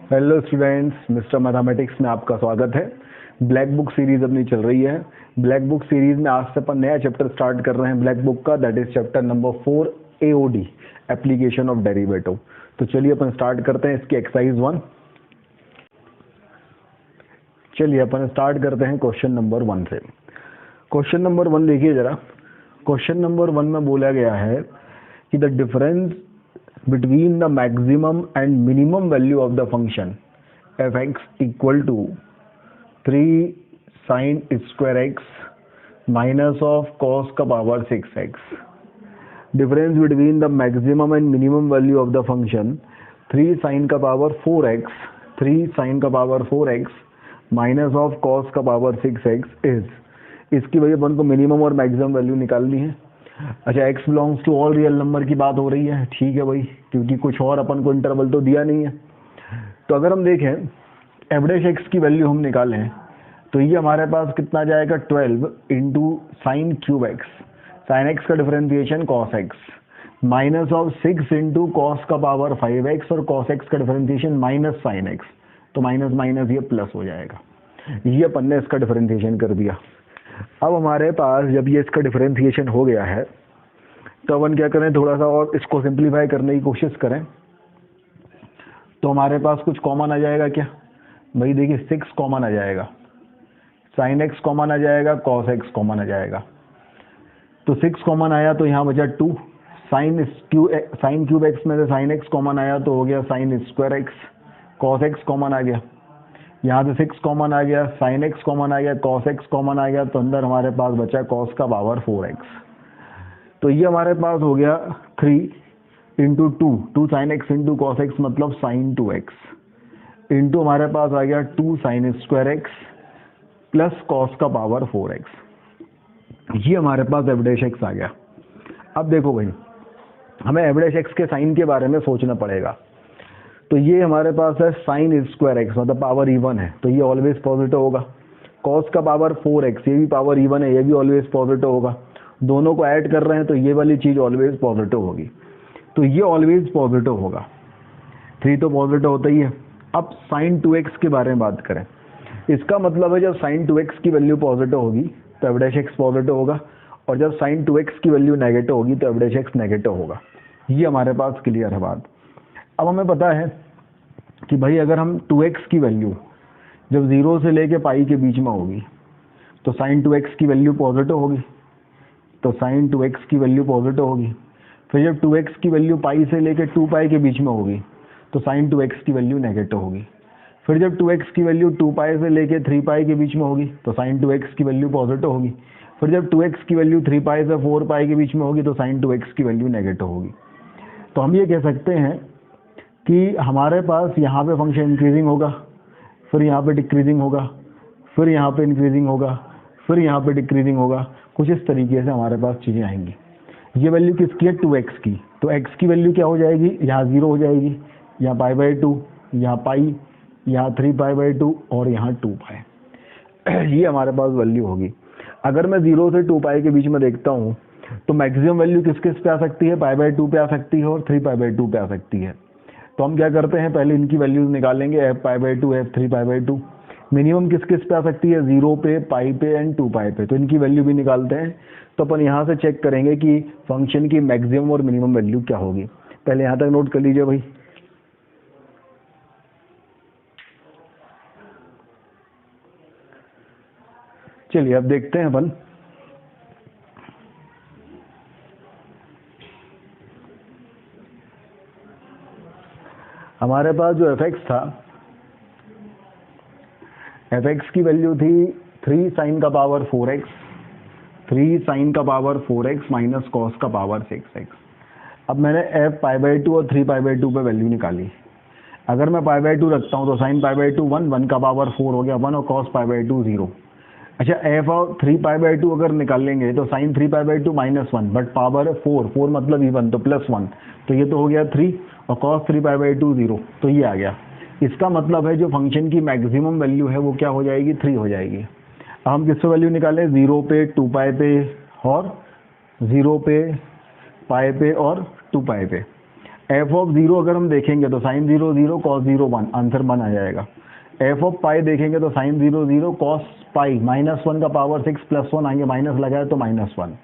Hello students, mister mathematics में आपका स्वागत है। ब्लैक बुक सीरीज अपनी चल रही है। ब्लैक बुक सीरीज में आज से अपन नया चैप्टर स्टार्ट कर रहे हैं ब्लैक बुक का, that is chapter number 4 AOD, application of derivative. तो चलिए अपन स्टार्ट करते हैं इसकी एक्सरसाइज 1। चलिए अपन स्टार्ट करते हैं क्वेश्चन नंबर 1 से। क्वेश्चन नंबर 1 देखिए जरा। क्वेश्चन नंबर 1 में बोला गया है कि the difference between the maximum and minimum value of the function f(x) equal to 3 sin square x minus of cos का power 6x. Difference between the maximum and minimum value of the function 3 sin का power 4x, 3 sin का power 4x minus of cos का power 6x is, इसकी वजह अपन को minimum और maximum value निकालनी है। अच्छा, x belongs to all real number की बात हो रही है, ठीक है भाई, क्योंकि कुछ और अपन को इंटरवल तो दिया नहीं है। तो अगर हम देखें एवरेज x की वैल्यू हम निकालें तो ये हमारे पास कितना जाएगा 12 into sine cube x, sine x का differentiation cos x minus of 6 into cos का पावर 5x और कॉस एक्स का डिफरेंशिएशन माइनस साइन एक्स, तो माइनस माइनस ये प्लस हो जाएगा। ये अपन ने इसका डिफरेंशिएशन कर दिया। अब हमारे पास जब ये इसका डिफरेंशिएशन हो गया है तो अपन क्या करें, थोड़ा सा और इसको सिंप्लीफाई करने की कोशिश करें। तो हमारे पास कुछ कॉमन आ जाएगा क्या भाई? देखिए 6 कॉमन आ जाएगा, साइन एक्स कॉमन आ जाएगा, कॉस एक्स कॉमन आ जाएगा। तो 6 कॉमन आया तो यहाँ बचा 2, साइन क्यूब एक्स में से साइन एक्स कॉमन आया तो हो गया sine square x, cos x common आ गया, यहाँ से 6 कॉमन आ गया, साइन एक्स कॉमन आ गया, कॉस एक्स कॉमन आ गया, तो अंदर हमारे पास बचा कॉस का पावर 4x। तो ये हमारे पास हो गया 3 into 2 sine x into cos x मतलब साइन 2x इंटू हमारे पास आ गया 2 sign square x plus cos का पावर 4x। ये हमारे पास एवरेज एक्स आ गया। अब देखो भाई, हमें एवरेज एक्स के साइन के बारे में सोचना पड़ेगा। तो ये हमारे पास है साइन स्क्वायर एक्स मतलब पावर इवन है, तो ये ऑलवेज पॉजिटिव होगा। कॉस का पावर 4x, ये भी पावर इवन है, ये भी ऑलवेज पॉजिटिव होगा। दोनों को ऐड कर रहे हैं तो ये वाली चीज ऑलवेज पॉजिटिव होगी, तो ये ऑलवेज पॉजिटिव होगा। 3 तो पॉजिटिव होता ही है। अब साइन 2x के बारे में बात करें, इसका मतलब है जब साइन 2x की वैल्यू पॉजिटिव होगी तो एवरेज एक्स पॉजिटिव होगा, और जब साइन 2x की वैल्यू नेगेटिव होगी तो एवरेज एक्स नेगेटिव होगा। ये हमारे पास क्लियर है बात। अब हमें पता है कि भाई अगर हम 2x की वैल्यू जब 0 से लेके पाई के बीच में होगी तो साइन 2x की वैल्यू पॉजिटिव होगी, तो साइन 2x की वैल्यू पॉजिटिव होगी। फिर जब 2x की वैल्यू पाई से लेके 2 पाई के बीच में होगी तो साइन 2x की वैल्यू नेगेटिव होगी। फिर जब 2x की वैल्यू 2 पाई से लेके 3 पाई के बीच में होगी तो साइन 2x की वैल्यू पॉजिटिव होगी। फिर जब 2x की वैल्यू 3 पाई से 4 पाई के बीच में होगी तो साइन 2x की वैल्यू नेगेटिव होगी। तो हम ये कह सकते हैं कि हमारे पास यहाँ पे फंक्शन इंक्रीजिंग होगा, फिर यहाँ पे डिक्रीजिंग होगा, फिर यहाँ पे इंक्रीजिंग होगा, फिर यहाँ पे डिक्रीजिंग होगा। कुछ इस तरीके से हमारे पास चीज़ें आएंगी। ये वैल्यू किसकी है? 2x की। तो x की वैल्यू क्या हो जाएगी? यहाँ 0 हो जाएगी, यहाँ π/2, यहाँ पाई, यहाँ 3π/2 और यहाँ 2 पाई। ये हमारे पास वैल्यू होगी। अगर मैं 0 से 2 पाई के बीच में देखता हूँ तो मैक्सिमम वैल्यू किस किस पे आ सकती है? π/2 पे आ सकती है और 3π/2 पे आ सकती है। तो हम क्या करते हैं, पहले इनकी वैल्यूज निकालेंगे, f π/2, f3π/2। मिनिमम किस किस पे आ सकती है? 0 पे, पाई पे एंड 2 पाई पे। तो इनकी वैल्यू भी निकालते हैं। तो अपन यहाँ से चेक करेंगे कि फंक्शन की मैक्सिमम और मिनिमम वैल्यू क्या होगी। पहले यहाँ तक नोट कर लीजिए भाई। चलिए अब देखते हैं अपन। हमारे पास जो f(x) था, f(x) की वैल्यू थी 3 साइन का पावर 4x, 3 साइन का पावर 4x माइनस कॉस का पावर 6x। अब मैंने f π/2 और 3π/2 पे वैल्यू निकाली। अगर मैं π/2 रखता हूँ तो साइन π/2 1 का पावर 4 हो गया 1 और कॉस π/2 0। अच्छा, f और 3π/2 अगर निकालेंगे तो साइन 3π/2 -1 बट पावर 4 मतलब इवन, तो +1, तो ये तो हो गया 3 और कॉस 3π/2 0, तो ये आ गया। इसका मतलब है जो फंक्शन की मैक्सिमम वैल्यू है वो क्या हो जाएगी? 3 हो जाएगी। अब हम किससे वैल्यू निकालें? 0 पे, 2 पाई पे और 0 पे, पाई पे और 2 पाई पे। एफ ऑफ जीरो अगर हम देखेंगे तो sine zero zero cos zero one, answer 1 आ जाएगा। एफ ऑफ पाई देखेंगे तो sine zero zero cos pi -1 का पावर 6 + 1 आगे माइनस लगा है तो -1।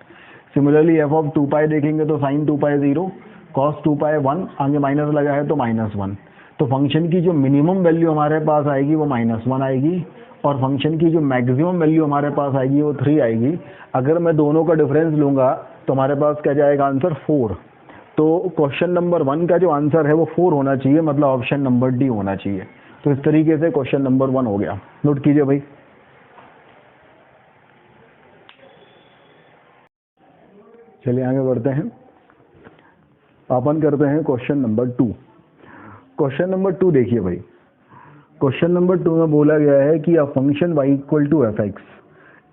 सिमिलरली एफ ऑफ 2 पाई देखेंगे तो साइन 2 पाई 0 कॉस 2 पाई 1 आगे माइनस लगा है तो -1। तो फंक्शन की जो मिनिमम वैल्यू हमारे पास आएगी वो -1 आएगी और फंक्शन की जो मैक्सिमम वैल्यू हमारे पास आएगी वो 3 आएगी। अगर मैं दोनों का डिफरेंस लूंगा तो हमारे पास क्या जाएगा आंसर 4। तो क्वेश्चन नंबर 1 का जो आंसर है वो 4 होना चाहिए, मतलब ऑप्शन नंबर डी होना चाहिए। तो इस तरीके से क्वेश्चन नंबर 1 हो गया। नोट कीजिए भाई। चलिए आगे बढ़ते हैं, अपन करते हैं क्वेश्चन नंबर 2। क्वेश्चन नंबर 2 देखिए भाई, क्वेश्चन नंबर 2 में बोला गया है कि a function y = f(x)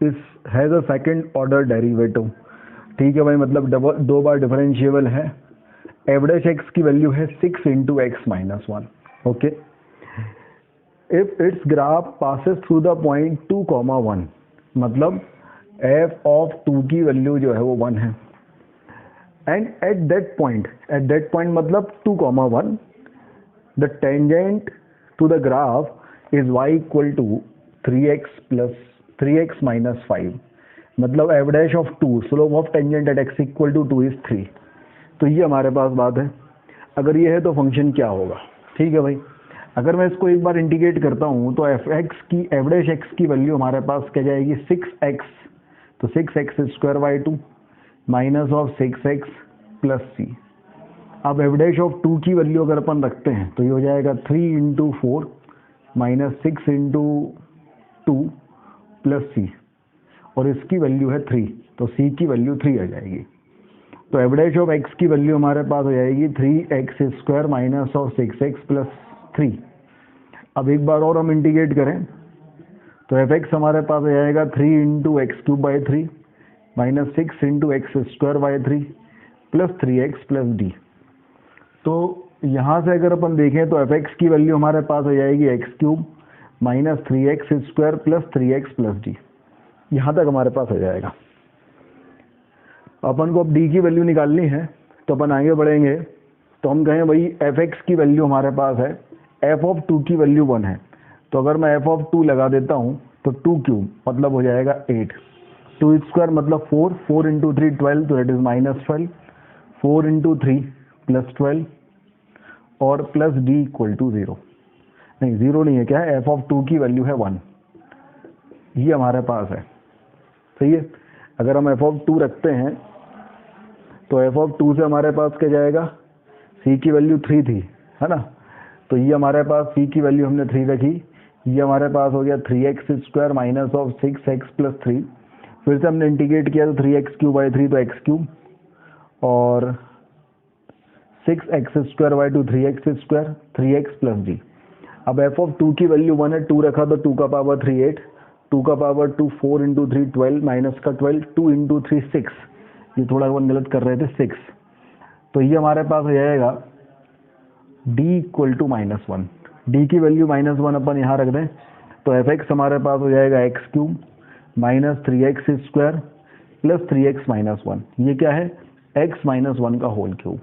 is has a second order derivative. ठीक है भाई, मतलब दो बार डिफरेंशिएबल है। f डैश x की वैल्यू है 6 × x - 1। Okay, if it's graph passes through the point 2, 1, मतलब f ऑफ 2 की वैल्यू जो है वो 1 है एंड एट दैट पॉइंट मतलब 2, 1 the tangent to the graph is y = 3x - 5, मतलब f dash of 2 slope of tangent at x = 2 is 3। तो ये हमारे पास बात है। अगर ये है तो फंक्शन क्या होगा? ठीक है भाई, अगर मैं इसको एक बार इंटीग्रेट करता हूँ तो f डैश x की वैल्यू हमारे पास क्या जाएगी 6x, तो 6x² minus of 6x plus c। अब f डैश ऑफ 2 की वैल्यू अगर अपन रखते हैं तो ये हो जाएगा 3 × 4 माइनस 6 × 2 प्लस c, और इसकी वैल्यू है 3, तो c की वैल्यू 3 आ जाएगी। तो f डैश ऑफ x की वैल्यू हमारे पास हो जाएगी 3x² minus of 6x plus 3। अब एक बार और हम इंटीग्रेट करें तो fx हमारे पास हो जाएगा 3 × x³ 3 minus 6 × x² 3 plus 3x plus d। तो यहाँ से अगर अपन देखें तो f(x) की वैल्यू हमारे पास हो जाएगी x³ minus 3x² plus 3x plus d। यहाँ तक हमारे पास हो जाएगा। अपन को अब d की वैल्यू निकालनी है, तो अपन आगे बढ़ेंगे तो हम कहें भाई f(x) की वैल्यू हमारे पास है, f ऑफ 2 की वैल्यू 1 है, तो अगर मैं f ऑफ 2 लगा देता हूँ तो 2³ मतलब हो जाएगा 8, 2² मतलब 4, 4 × 3 12, तो इट इज -12, 4 × 3 प्लस 12 और प्लस d = 0। नहीं, 0 नहीं है, क्या है, f ऑफ 2 की वैल्यू है 1, ये हमारे पास है। सही है, अगर हम f ऑफ 2 रखते हैं तो f ऑफ 2 से हमारे पास क्या जाएगा, c की वैल्यू 3 थी, है ना, तो ये हमारे पास c की वैल्यू हमने 3 रखी, ये हमारे पास हो गया 3x² minus of 6x plus 3। फिर से हमने इंटीग्रेट किया तो 3x³ 3 तो x³ और 6x² 2 3x², 3x plus d। अब f ऑफ 2 की वैल्यू 1 है, 2 रखा तो 2 का पावर 3 8, 2 का पावर 2 4 × 3 12 माइनस का 12, 2 × 3 6, ये थोड़ा अपन गलत कर रहे थे 6, तो ये हमारे पास हो जाएगा d = -1। d की वैल्यू -1 अपन यहाँ रख दें तो f(x) हमारे पास हो जाएगा x³ minus 3x² plus 3x - 1, ये क्या है, x - 1 का होल क्यूब।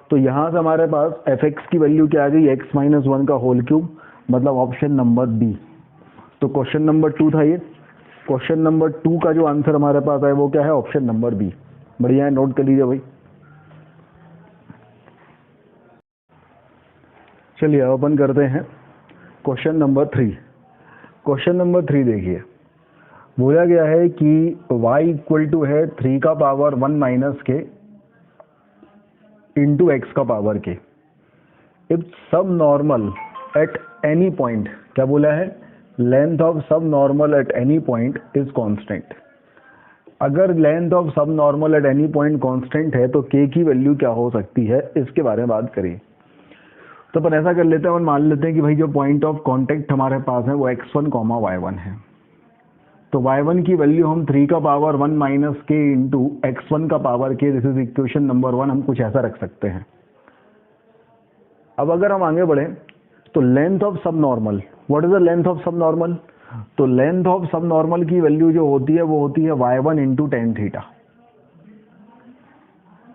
तो यहाँ से हमारे पास f(x) की वैल्यू क्या आ गई, x - 1 का होल क्यूब, मतलब ऑप्शन नंबर बी। तो क्वेश्चन नंबर 2 था ये। क्वेश्चन नंबर 2 का जो आंसर हमारे पास है वो क्या है, ऑप्शन नंबर बी। बढ़िया है, नोट कर लीजिए भाई। चलिए अब अपन करते हैं क्वेश्चन नंबर 3। क्वेश्चन नंबर 3 देखिए, बोला गया है कि y = है 3 का पावर 1 माइनस के इंटू एक्स का पावर के, इफ सब नॉर्मल एट एनी पॉइंट, क्या बोला है, लेंथ ऑफ सब normal at any point is constant. अगर लेंथ ऑफ सब normal at any point constant है तो k की वैल्यू क्या हो सकती है, इसके बारे में बात करें। तो अपन ऐसा कर लेते हैं, अपन मान लेते हैं कि भाई जो पॉइंट ऑफ कांटेक्ट हमारे पास है वो x1, y1 है, तो y1 की वैल्यू हम 3 का पावर 1 माइनस के इंटू x1 का पावर के, दिस इज इक्वेशन नंबर 1, हम कुछ ऐसा रख सकते हैं। अब अगर हम आगे बढ़े तो लेंथ ऑफ सब normal, what is the length of सब नॉर्मल, तो लेंथ ऑफ सब नॉर्मल की वैल्यू जो होती है वो होती है y1 इंटू टेन थीटा।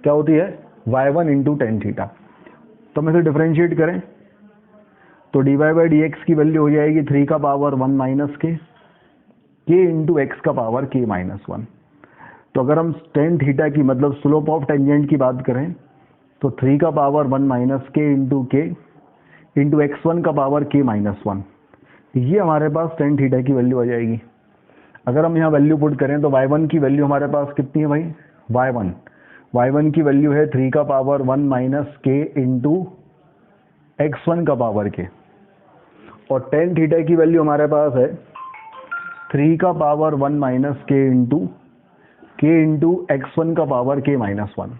क्या होती है, y1 इंटू टेन थीटा। तो हम इसे डिफरेंशिएट करें तो dy बाई डी एक्स की वैल्यू हो जाएगी 3 का पावर 1 माइनस के इंटू एक्स का पावर के माइनस 1। तो अगर हम टेन थीटा की मतलब स्लोप ऑफ टेंजेंट की बात करें तो 3 का पावर 1 माइनस के इंटू x1 का पावर के माइनस 1, ये हमारे पास टेन थीटा की वैल्यू आ जाएगी। अगर हम यहाँ वैल्यू पुट करें तो y1 की वैल्यू हमारे पास कितनी है भाई, y1 की वैल्यू है 3 का पावर 1 माइनस के इंटू x1 का पावर के, और टेन थीटा की वैल्यू हमारे पास है 3 का पावर 1 माइनस के इंटू x1 का पावर के माइनस 1।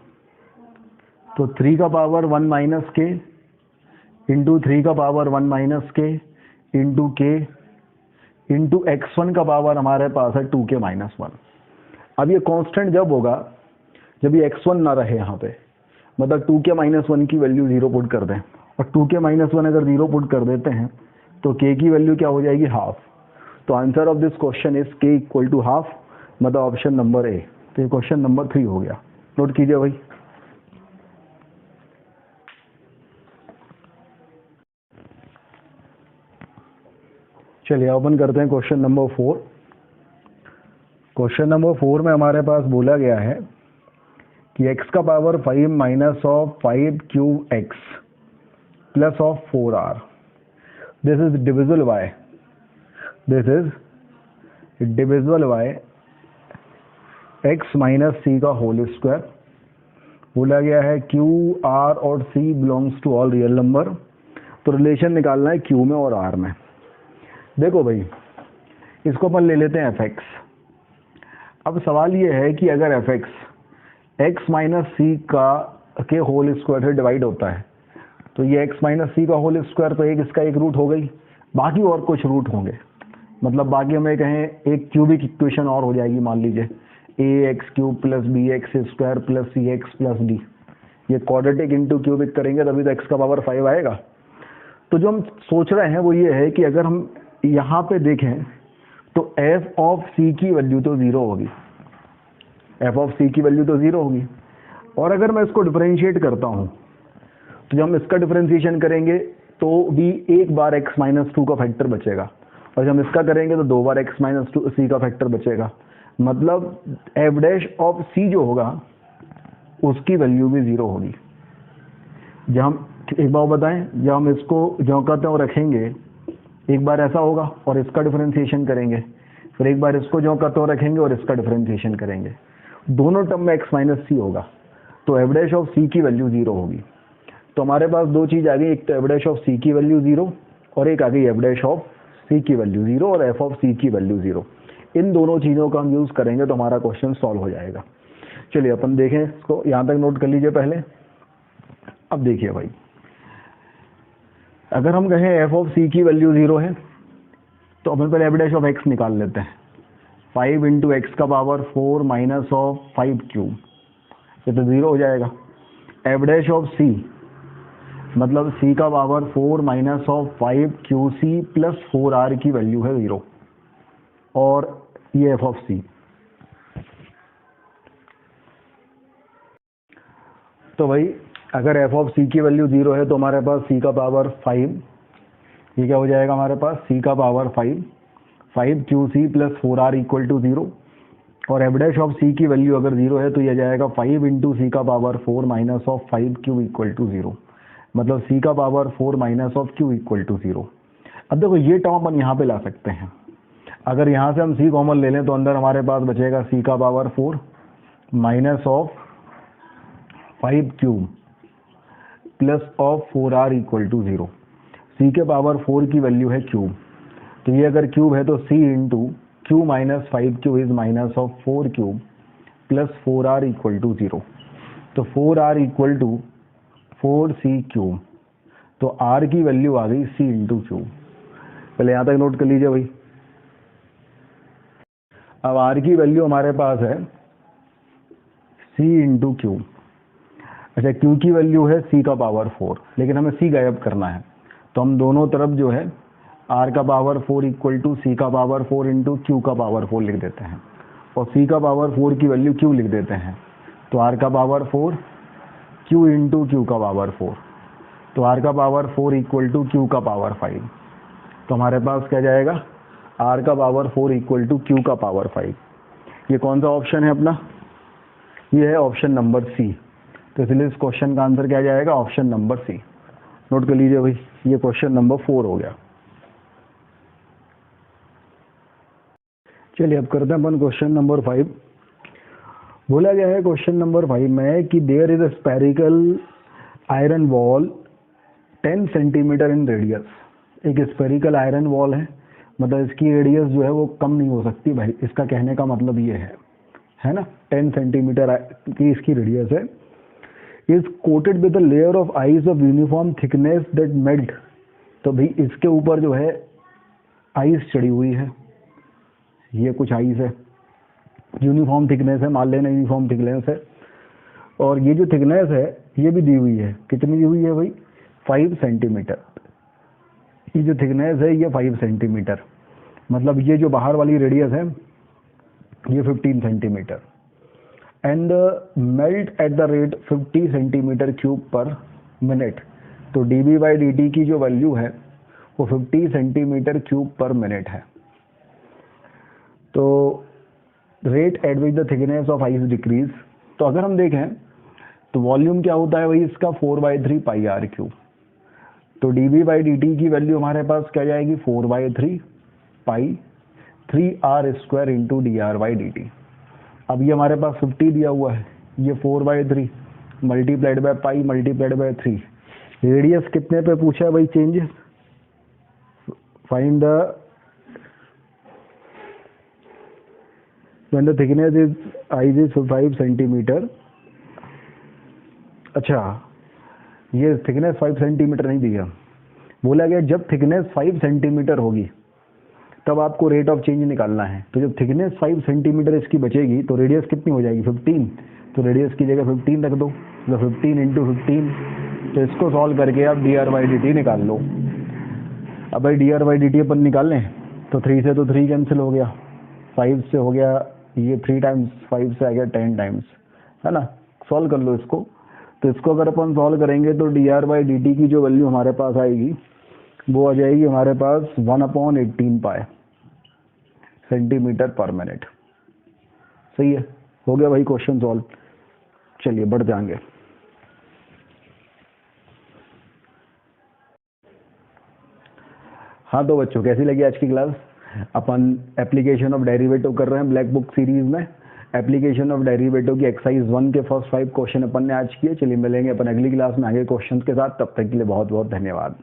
तो 3 का पावर 1 माइनस के इंटू 3 का पावर 1 माइनस के इंटू x1 का पावर हमारे पास है 2 के माइनस 1। अब ये कांस्टेंट जब होगा जब ये x1 ना रहे यहाँ पे, मतलब 2 के माइनस 1 की वैल्यू 0 पुट कर दें, और 2 के माइनस 1 अगर 0 पुट कर देते हैं तो k की वैल्यू क्या हो जाएगी, हाफ। तो answer of this question is k equal to half, मतलब ऑप्शन नंबर ए। तो ये क्वेश्चन नंबर 3 हो गया, नोट कीजिए भाई। चलिए ओपन करते हैं क्वेश्चन नंबर 4। क्वेश्चन नंबर 4 में हमारे पास बोला गया है कि x का power 5 minus of 5 cube x plus of 4r, this is divisible by x minus c का होल स्क्वायर। बोला गया है q, r और c belongs to all real number. तो रिलेशन निकालना है q में और r में। देखो भाई, इसको अपन ले लेते हैं fx। अब सवाल ये है कि अगर fx x माइनस सी के होल स्क्वायर से डिवाइड होता है तो ये x माइनस सी का होल स्क्वायर तो एक इसका एक रूट हो गई, बाकी और कुछ रूट होंगे, मतलब बाकी हमें कहें एक क्यूबिक इक्वेशन और हो जाएगी, मान लीजिए ax cube plus b x square plus c x plus d. ये क्वाड्रेटिक इंटू क्यूबिक करेंगे तभी तो x का पावर 5 आएगा। तो जो हम सोच रहे हैं वो ये है कि अगर हम यहाँ पे देखें तो f ऑफ c की वैल्यू तो 0 होगी, f ऑफ c की वैल्यू तो 0 होगी। और अगर मैं इसको डिफरेंशिएट करता हूँ तो जब हम इसका डिफरेंशिएशन करेंगे तो भी एक बार x माइनस 2 का फैक्टर बचेगा, और जब हम इसका करेंगे तो 2 बार x माइनस 2 c का फैक्टर बचेगा। मतलब f डैश ऑफ c जो होगा उसकी वैल्यू भी 0 होगी। जब हम एक बार बताएं, जब हम इसको जो कहते हैं रखेंगे, एक बार ऐसा होगा और इसका डिफरेंशिएशन करेंगे, फिर एक बार इसको जो कहते हैं रखेंगे और इसका डिफरेंशिएशन करेंगे, दोनों टर्म में x माइनस सी होगा, तो f डैश ऑफ c की वैल्यू 0 होगी। तो हमारे पास दो चीज़ आ गई, एक तो f डैश ऑफ c की वैल्यू 0 और एक आ गई f डैश ऑफ c की वैल्यू 0 और f ऑफ c की वैल्यू 0। इन दोनों चीज़ों का हम यूज़ करेंगे तो हमारा क्वेश्चन सॉल्व हो जाएगा। चलिए अपन देखें इसको, यहाँ तक नोट कर लीजिए पहले। अब देखिए भाई, अगर हम कहें f ऑफ c की वैल्यू 0 है तो अपन पहले f डैश ऑफ x निकाल लेते हैं। 5 इंटू एक्स का पावर 4 माइनस ऑफ 5 क्यूब, ये तो 0 हो जाएगा। f डैश ऑफ c मतलब c का power 4 minus of 5 q c plus 4r की वैल्यू है 0, और ये f ऑफ c। तो भाई अगर f ऑफ c की वैल्यू 0 है तो हमारे पास c का पावर 5, ये क्या हो जाएगा हमारे पास c का power 5 q c plus 4r equal to 0, और f डैश ऑफ c की वैल्यू अगर 0 है तो यह जाएगा 5 इंटू सी का power 4 minus of 5 q equal to 0, मतलब c का power 4 minus of q equal to 0। अब देखो ये टर्म अपन यहाँ पे ला सकते हैं, अगर यहाँ से हम c कॉमन ले लें तो अंदर हमारे पास बचेगा c का power 4 minus of 5 cube plus of 4r equal to 0। c के पावर 4 की वैल्यू है क्यूब, तो ये अगर क्यूब है तो c into q minus 5 q is minus of 4 cube plus 4r equal to 0। तो 4r equal to 4c cube, तो r की वैल्यू आ गई c इंटू क्यूब। पहले यहाँ तक नोट कर लीजिए भाई। अब r की वैल्यू हमारे पास है c इंटू क्यूब। अच्छा, q की वैल्यू है c का पावर 4, लेकिन हमें c गायब करना है, तो हम दोनों तरफ जो है r का पावर 4 इक्वल टू c का पावर 4 इंटू क्यू का पावर 4 लिख देते हैं, और c का पावर 4 की वैल्यू q लिख देते हैं। तो r का पावर 4 q इंटू क्यू का पावर 4, तो r का पावर 4 इक्वल टू q का पावर 5। तो हमारे पास क्या जाएगा, r का पावर 4 इक्वल टू q का पावर 5। ये कौन सा ऑप्शन है अपना, ये है ऑप्शन नंबर सी। तो इसलिए इस क्वेश्चन का आंसर क्या जाएगा, ऑप्शन नंबर सी। नोट कर लीजिए भाई, ये क्वेश्चन नंबर 4 हो गया। चलिए अब करते हैं अपन क्वेश्चन नंबर 5। बोला गया है क्वेश्चन नंबर 5 में कि there is a spherical iron ball 10 centimetre in radius. एक स्पेरिकल आयरन वॉल है, मतलब इसकी रेडियस जो है वो कम नहीं हो सकती भाई, इसका कहने का मतलब ये है ना। 10 सेंटीमीटर की इसकी रेडियस है। Is coated with a layer of ice of uniform thickness that melt. तो भाई इसके ऊपर जो है आइस चढ़ी हुई है, ये कुछ आइस है, यूनिफॉर्म थिकनेस है, मान लेना यूनिफॉर्म थिकनेस है। और ये जो थिकनेस है ये भी दी हुई है, कितनी दी हुई है भाई, 5 सेंटीमीटर। ये जो थिकनेस है ये 5 सेंटीमीटर, मतलब ये जो बाहर वाली रेडियस है ये 15 centimetre. And melt at the rate 50 centimetre cube पर मिनट। तो dB/dt की जो वैल्यू है वो 50 सेंटीमीटर क्यूब पर मिनट है। तो rate at which the thickness of ice decrease. तो अगर हम देखें तो वॉल्यूम क्या होता है भाई इसका, 4/3 पाई आर क्यूब। तो dB/dt की वैल्यू हमारे पास क्या जाएगी, 4/3 पाई 3r² इंटू dr/dt। अब ये हमारे पास 50 दिया हुआ है, ये 4/3 multiplied by pi multiplied by 3। Radius कितने पे पूछा है भाई, change, find the when the thickness is ice is 5 centimetre. अच्छा, ये थिकनेस 5 सेंटीमीटर नहीं दिया, बोला गया जब थिकनेस 5 सेंटीमीटर होगी तब आपको रेट ऑफ चेंज निकालना है। तो जब थिकनेस 5 सेंटीमीटर इसकी बचेगी तो रेडियस कितनी हो जाएगी, 15। तो रेडियस की जगह 15 रख दो, तो 15 इंटू 15। तो इसको सॉल्व करके आप dr/dt निकाल लो। अब भाई dr/dt अपन निकाल लें तो 3 से तो 3 कैंसिल हो गया, 5 से हो गया ये 3 टाइम्स, 5 से आ गया 10 टाइम्स, है ना। सॉल्व कर लो इसको। तो इसको अगर अपन सॉल्व करेंगे तो dr/dt की जो वैल्यू हमारे पास आएगी वो आ जाएगी हमारे पास 1/18 पाई सेंटीमीटर पर मिनट। सही है, हो गया भाई क्वेश्चन सॉल्व। चलिए बढ़ जाएंगे। हाँ तो बच्चों कैसी लगी आज की class. Upon application of derivative कर रहे हैं ब्लैक बुक सीरीज में। एप्लीकेशन ऑफ डेरिवेटिव की एक्सरसाइज 1 के फर्स्ट 5 क्वेश्चन अपन ने आज किए। चलिए मिलेंगे अपन अगली क्लास में आगे क्वेश्चंस के साथ, तब तक के लिए बहुत बहुत धन्यवाद।